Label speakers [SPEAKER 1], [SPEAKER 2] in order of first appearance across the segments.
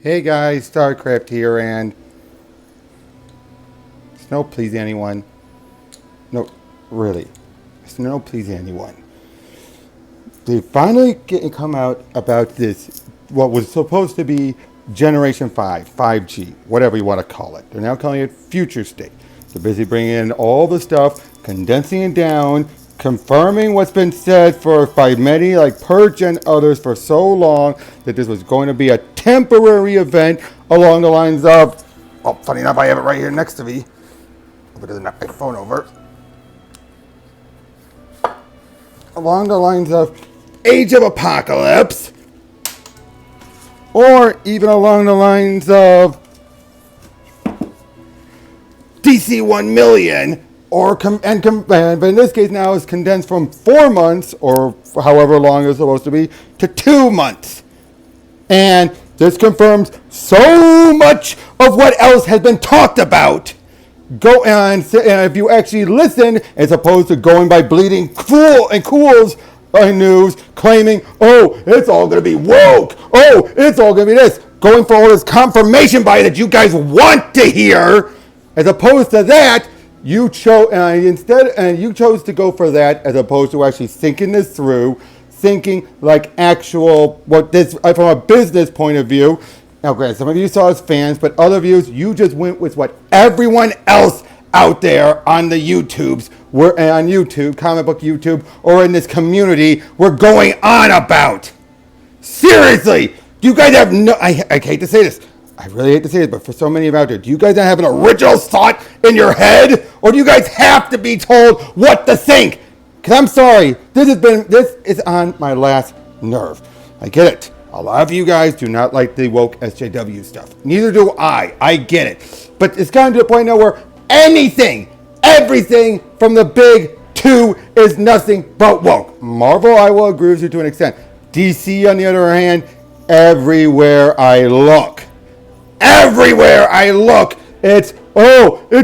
[SPEAKER 1] Hey guys, StarCraft here, and it's no please anyone. No, really, it's no please anyone. They finally come out about this, what was supposed to be Generation 5, 5G, whatever you want to call it. They're now calling it Future State. They're busy bringing in all the stuff, condensing it down, confirming what's been said by many like Purge and others for so long that this was going to be a temporary event along the lines of, well, funny enough, I have it right here next to me. Hope it doesn't knock my phone over. Along the lines of Age of Apocalypse, or even along the lines of DC 1 million, but in this case now it's condensed from 4 months, or however long it's supposed to be, to 2 months. And this confirms so much of what else has been talked about. And if you actually listen, as opposed to going by Bleeding Cool's news, claiming, oh, it's all going to be woke, oh, it's all going to be this, going for all this confirmation bias that you guys want to hear, as opposed to that, you chose to go for that as opposed to actually thinking this through, thinking like actual from a business point of view. Now, granted, some of you saw as fans, but other views, you just went with what everyone else out there on the YouTubes, on YouTube, comic book YouTube, or in this community, were going on about. Seriously, do you guys have no? I hate to say this. I really hate to say this, but for so many of you out there, do you guys not have an original thought in your head, or do you guys have to be told what to think? Because I'm sorry, this is on my last nerve. I get it. A lot of you guys do not like the woke SJW stuff. Neither do I. I get it. But it's gotten to the point now where everything from the big two is nothing but woke. Marvel, I will agree with you to an extent. DC, on the other hand, everywhere I look, it's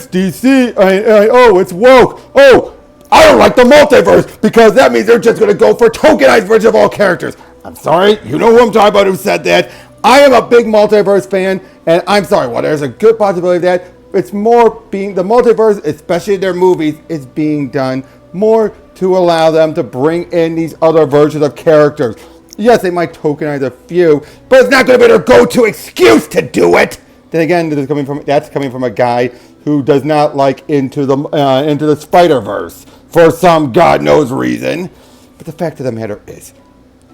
[SPEAKER 1] DC, it's woke. Oh, I don't like the multiverse because that means they're just going to go for tokenized version of all characters. I'm sorry, you know who I'm talking about who said that. I am a big multiverse fan, and I'm sorry, well, there's a good possibility of that. It's more being the multiverse, especially their movies, is being done more to allow them to bring in these other versions of characters. Yes, they might tokenize a few, but it's not going to be their go-to excuse to do it. Then again, that's coming from a guy who does not like into the Spider-Verse for some God knows reason. But the fact of the matter is,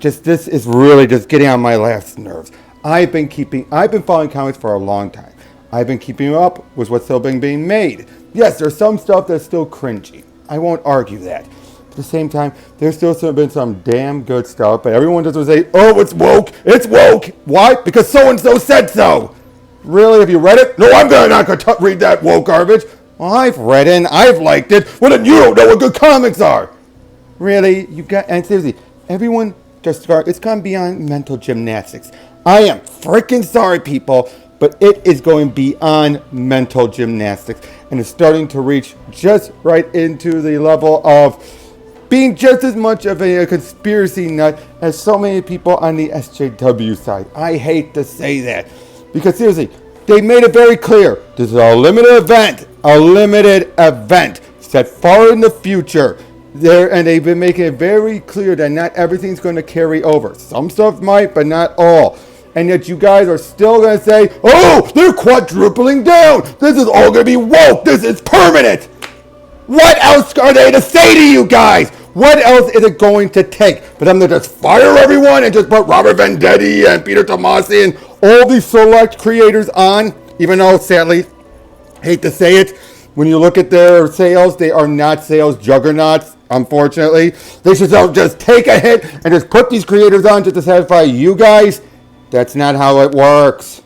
[SPEAKER 1] this is really just getting on my last nerves. I've been following comics for a long time. I've been keeping up with what's still being made. Yes, there's some stuff that's still cringy. I won't argue that. But at the same time, there's still been some damn good stuff. But everyone just would say, oh, it's woke. It's woke. Why? Because so-and-so said so. Really? Have you read it? No, I'm not going to read that woke garbage. Well, I've read it and I've liked it. Well, then you don't know what good comics are. Really? And seriously, everyone it's gone beyond mental gymnastics. I am freaking sorry, people, but it is going beyond mental gymnastics, and it's starting to reach just right into the level of being just as much of a conspiracy nut as so many people on the SJW side. I hate to say that, because seriously, they made it very clear. This is a limited event set far in the future. And they've been making it very clear that not everything's going to carry over. Some stuff might, but not all. And yet you guys are still going to say, oh, they're quadrupling down. This is all going to be woke. This is permanent. What else are they to say to you guys? What else is it going to take for them to just fire everyone and just put Robert Venditti and Peter Tomasi and all these select creators on? Even though, sadly, hate to say it, when you look at their sales, they are not sales juggernauts, unfortunately. They should just take a hit and just put these creators on just to satisfy you guys. That's not how it works.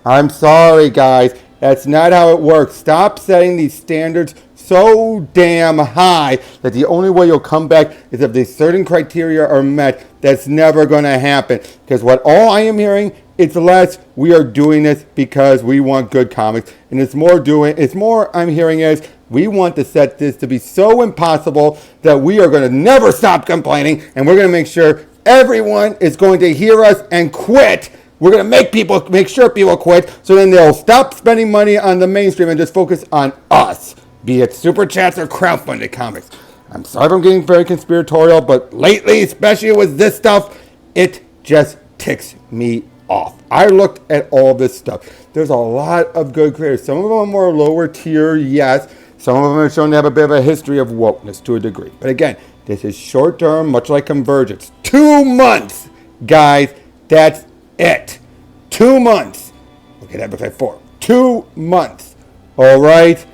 [SPEAKER 1] I'm sorry, guys. That's not how it works. Stop setting these standards so damn high that the only way you'll come back is if these certain criteria are met. That's never going to happen. Because all I am hearing, it's less we are doing this because we want good comics. And it's more I'm hearing is we want to set this to be so impossible that we are going to never stop complaining. And we're going to make sure everyone is going to hear us and quit We're going to make sure people quit, so then they'll stop spending money on the mainstream and just focus on us, be it super chats or crowdfunded comics. I'm sorry if I'm getting very conspiratorial, but lately, especially with this stuff, it just ticks me off. I looked at all this stuff. There's a lot of good creators. Some of them are more lower tier, yes. Some of them are shown to have a bit of a history of wokeness to a degree. But again, this is short term, much like Convergence. 2 months, guys. That's it. 2 months. Okay, that looks like 4. 2 months. All right?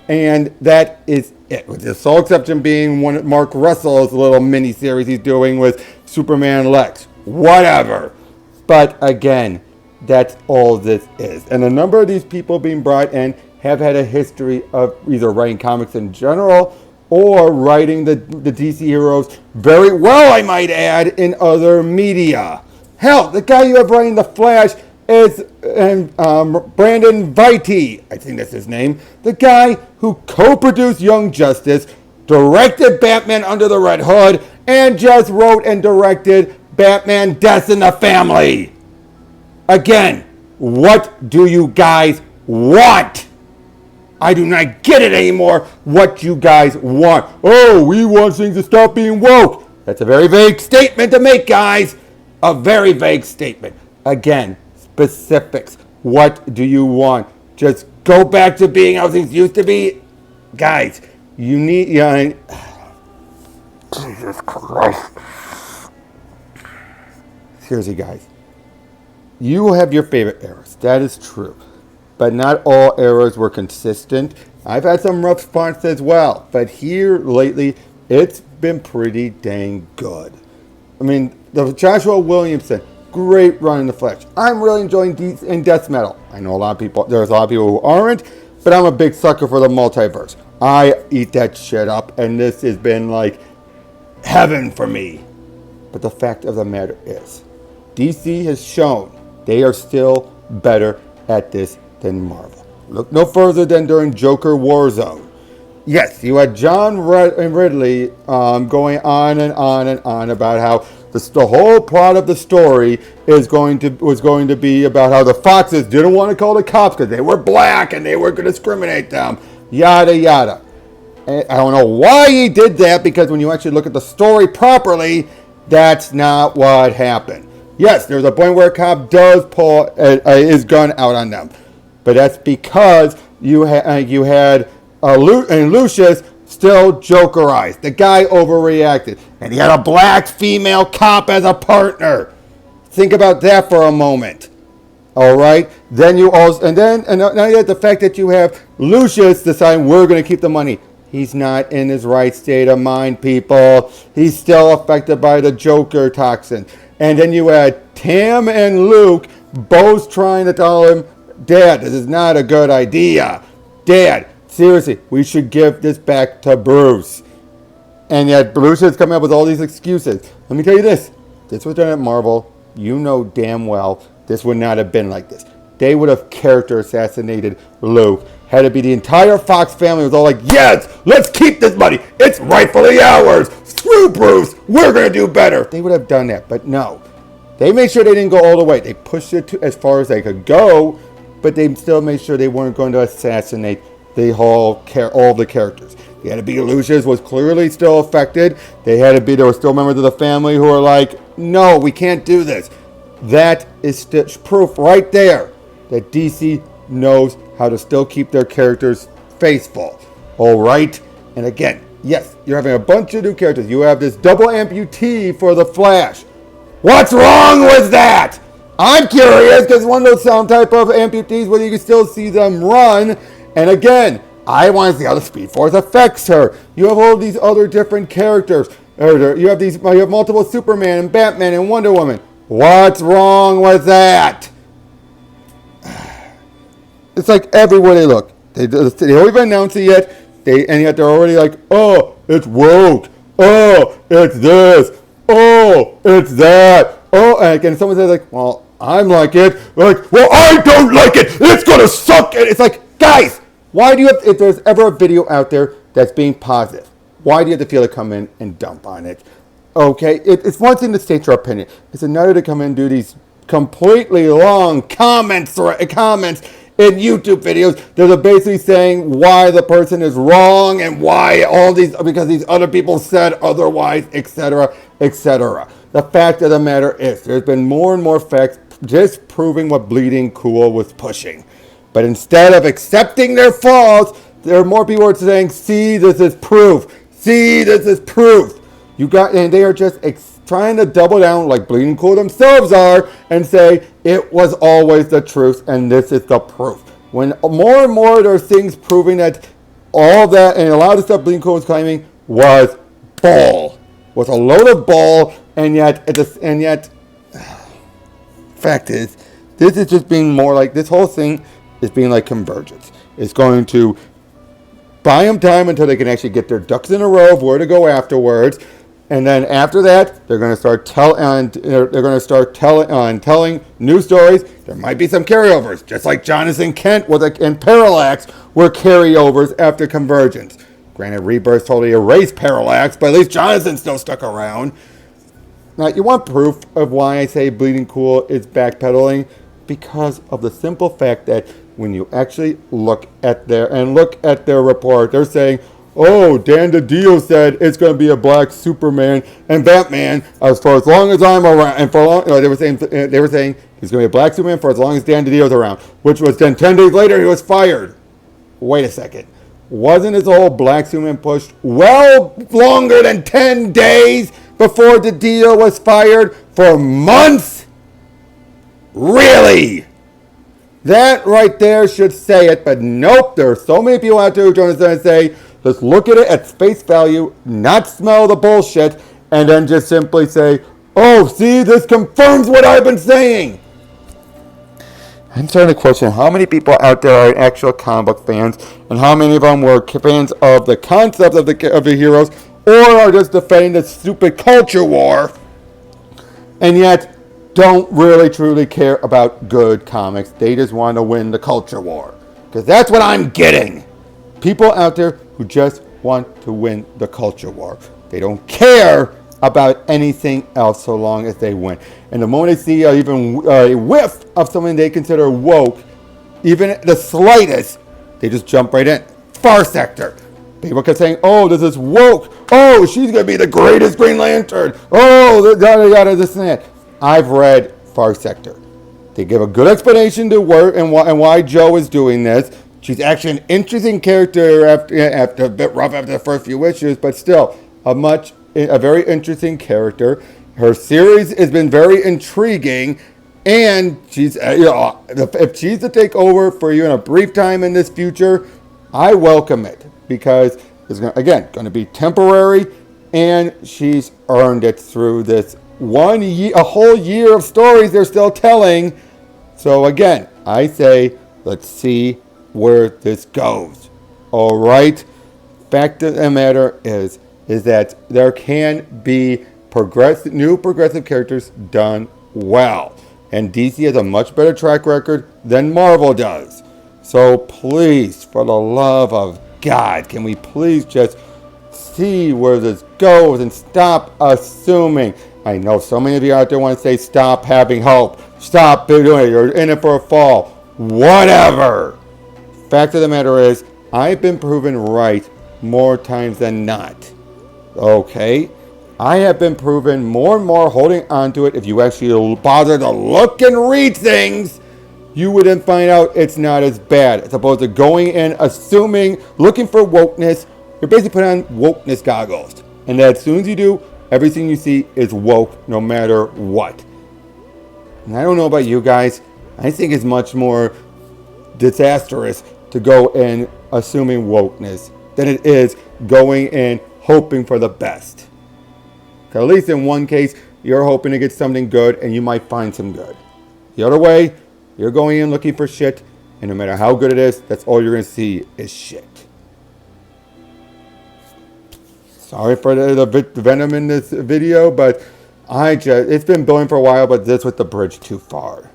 [SPEAKER 1] And that is it. With the sole exception being one Mark Russell's little mini series he's doing with Superman Lex. Whatever. But again, that's all this is. And a number of these people being brought in have had a history of either writing comics in general or writing the DC heroes very well, I might add, in other media. Hell, the guy you have writing The Flash is Brandon Viti, I think that's his name. The guy who co-produced Young Justice, directed Batman Under the Red Hood, and just wrote and directed Batman Death in the Family. Again, what do you guys want? I do not get it anymore what you guys want. Oh, we want things to stop being woke. That's a very vague statement to make, guys. A very vague statement. Again, specifics. What do you want? Just go back to being how things used to be. Guys, you need... Jesus Christ. Seriously, guys. You have your favorite eras. That is true. But not all eras were consistent. I've had some rough spots as well. But here lately, it's been pretty dang good. I mean, the Joshua Williamson, great run in The Flash. I'm really enjoying in Death Metal. I know there's a lot of people who aren't, but I'm a big sucker for the multiverse. I eat that shit up, and this has been like heaven for me. But the fact of the matter is, DC has shown they are still better at this than Marvel. Look no further than during Joker Warzone. Yes, you had John Ridley going on and on and on about how the whole plot of the story was going to be about how the Foxes didn't want to call the cops because they were black and they were going to discriminate them. Yada yada. And I don't know why he did that, because when you actually look at the story properly, that's not what happened. Yes, there's a point where a cop does pull his gun out on them, but that's because you had Lucius still Jokerized. The guy overreacted, and he had a black female cop as a partner. Think about that for a moment. All right. Then you also, and now you have the fact that you have Lucius deciding we're going to keep the money. He's not in his right state of mind, people. He's still affected by the Joker toxin. And then you had Tam and Luke both trying to tell him, Dad, this is not a good idea. Dad, seriously, we should give this back to Bruce. And yet Bruce is coming up with all these excuses. Let me tell you this. This was done at Marvel. You know damn well this would not have been like this. They would have character assassinated Luke. Had it be the entire Fox family was all like, yes, let's keep this money. It's rightfully ours. Screw Bruce. We're going to do better. They would have done that, but no. They made sure they didn't go all the way. They pushed it as far as they could go, but they still made sure they weren't going to assassinate the all the characters. They had to be Lucius was clearly still affected. There were still members of the family who were like, no, we can't do this. That is proof right there that DC knows how to still keep their characters faithful. All right? And again, yes, you're having a bunch of new characters. You have this double amputee for the Flash. What's wrong with that? I'm curious, because one of those some type of amputees where you can still see them run. And again, I want to see how the Speed Force affects her. You have all these other different characters. You have multiple Superman and Batman and Wonder Woman. What's wrong with that? It's like everywhere they look. They don't even announce it yet. And yet they're already like, oh, it's woke. Oh, it's this. Oh, it's that. Oh, and again, someone says like, well, I'm like it. Like, well, I don't like it. It's going to suck. And it's like, guys, why do you have, if there's ever a video out there that's being positive, why do you have to feel to come in and dump on it? Okay, it's one thing to state your opinion. It's another to come in and do these completely long comments in YouTube videos that are basically saying why the person is wrong and why because these other people said otherwise, etc., etc. The fact of the matter is, there's been more and more facts just proving what Bleeding Cool was pushing. But instead of accepting their flaws, there are more people who are saying, see, this is proof. See, this is proof. And they are just trying to double down like Bleeding Cool themselves are and say, it was always the truth and this is the proof. When more and more there are things proving that all that and a lot of the stuff Bleeding Cool was claiming was bull. Was a load of bull, and yet, fact is, this is just being more like, this whole thing is being like Convergence. It's going to buy them time until they can actually get their ducks in a row of where to go afterwards, and then after that, they're going to start telling new stories. There might be some carryovers, just like Jonathan Kent and Parallax were carryovers after Convergence. Granted, Rebirth totally erased Parallax, but at least Jonathan's still stuck around. Now, you want proof of why I say Bleeding Cool is backpedaling? Because of the simple fact that when you actually look at their report, they're saying, oh, Dan DiDio said it's going to be a black Superman and Batman for as long as I'm around. And they were saying he's going to be a black Superman for as long as Dan DiDio's around, which was then 10 days later he was fired. Wait a second. Wasn't his whole black Superman pushed well longer than 10 days before DiDio was fired? For months? Really? That right there should say it, but nope, there are so many people out there who don't say, let's look at it at face value, not smell the bullshit, and then just simply say, oh, see, this confirms what I've been saying. I'm starting to question how many people out there are actual comic book fans and how many of them were fans of the concept of the heroes or are just defending this stupid culture war and yet don't really truly care about good comics. They just want to win the culture war. Because that's what I'm getting. People out there who just want to win the culture war. They don't care about anything else so long as they win. And the moment they see even a whiff of something they consider woke, even the slightest, they just jump right in. Far Sector. People kept saying, oh, this is woke. Oh, she's going to be the greatest Green Lantern. Oh, yada, yada, this and that. I've read Far Sector. They give a good explanation to where and why Joe is doing this. She's actually an interesting character after a bit rough after the first few issues, but still a very interesting character. Her series has been very intriguing, and she's if she's to take over for you in a brief time in this future, I welcome it because it's going to be temporary, and she's earned it through this a whole year of stories they're still telling. So again, I say let's see where this goes. All right. Fact of the matter is that there can be new progressive characters done well, and DC has a much better track record than Marvel does. So please, for the love of God, can we please just see where this goes and stop assuming? I know so many of you out there want to say stop having hope, stop doing it, you're in it for a fall, whatever. Fact of the matter is, I've been proven right more times than not. Okay? I have been proven more and more holding on to it. If you actually bother to look and read things, you would then find out it's not as bad. As opposed to going in, assuming, looking for wokeness. You're basically putting on wokeness goggles. And that as soon as you do, everything you see is woke no matter what. And I don't know about you guys. I think it's much more disastrous to go in assuming wokeness than it is going in hoping for the best. At least in one case, you're hoping to get something good and you might find some good. The other way, you're going in looking for shit, and no matter how good it is, that's all you're going to see is shit. Sorry for the venom in this video, but it's been building for a while, but this was the bridge too far.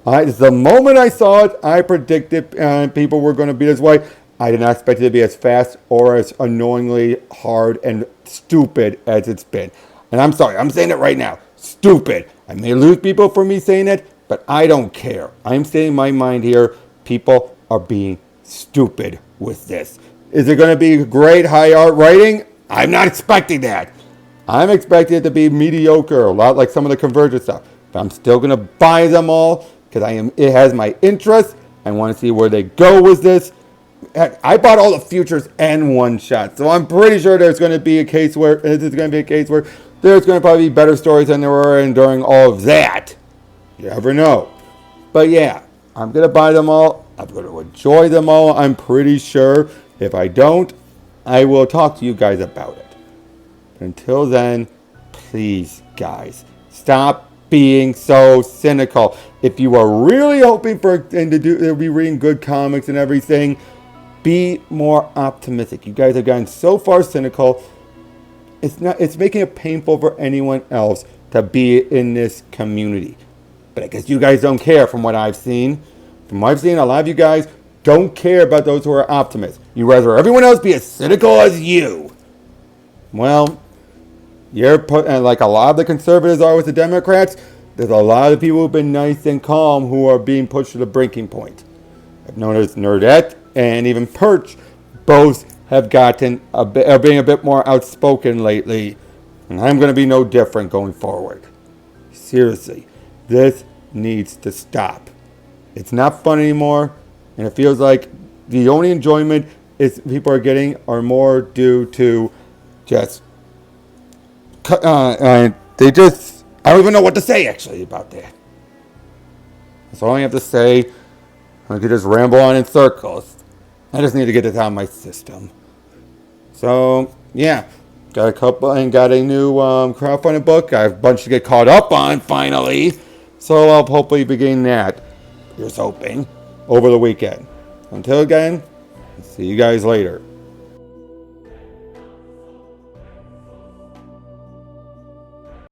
[SPEAKER 1] The moment I saw it, I predicted people were going to be this way. I did not expect it to be as fast or as annoyingly hard and stupid as it's been. And I'm sorry, I'm saying it right now. stupid. I may lose people for me saying it, but I don't care. I'm saying my mind here. People are being stupid with this. Is it going to be great high art writing? I'm not expecting that. I'm expecting it to be mediocre, a lot like some of the Convergence stuff. But I'm still going to buy them all because it has my interest. I want to see where they go with this. Heck, I bought all the futures and one shot, so I'm pretty sure there's going to be a case where there's going to probably be better stories than there were in during all of that. You never know. But yeah, I'm going to buy them all. I'm going to enjoy them all. I'm pretty sure. If I don't, I will talk to you guys about it. Until then, please, guys, stop being so cynical. If you are really hoping for to be reading good comics and everything, be more optimistic. You guys have gotten so far cynical. It's making it painful for anyone else to be in this community. But I guess you guys don't care from what I've seen. From what I've seen, a lot of you guys don't care about those who are optimists. You'd rather everyone else be as cynical as you. Well, like a lot of the conservatives are with the Democrats, there's a lot of people who've been nice and calm who are being pushed to the breaking point. I've noticed Nerdette and even Perch both have gotten are being a bit more outspoken lately. And I'm going to be no different going forward. Seriously, this needs to stop. It's not fun anymore, and it feels like the only enjoyment people are getting are more due to just I don't even know what to say actually about that. That's all I have to say. I could just ramble on in circles. I just need to get this out of my system. So yeah, got a new crowdfunding book. I have a bunch to get caught up on finally. So I'll hopefully begin that. Here's hoping over the weekend. Until again, see you guys later.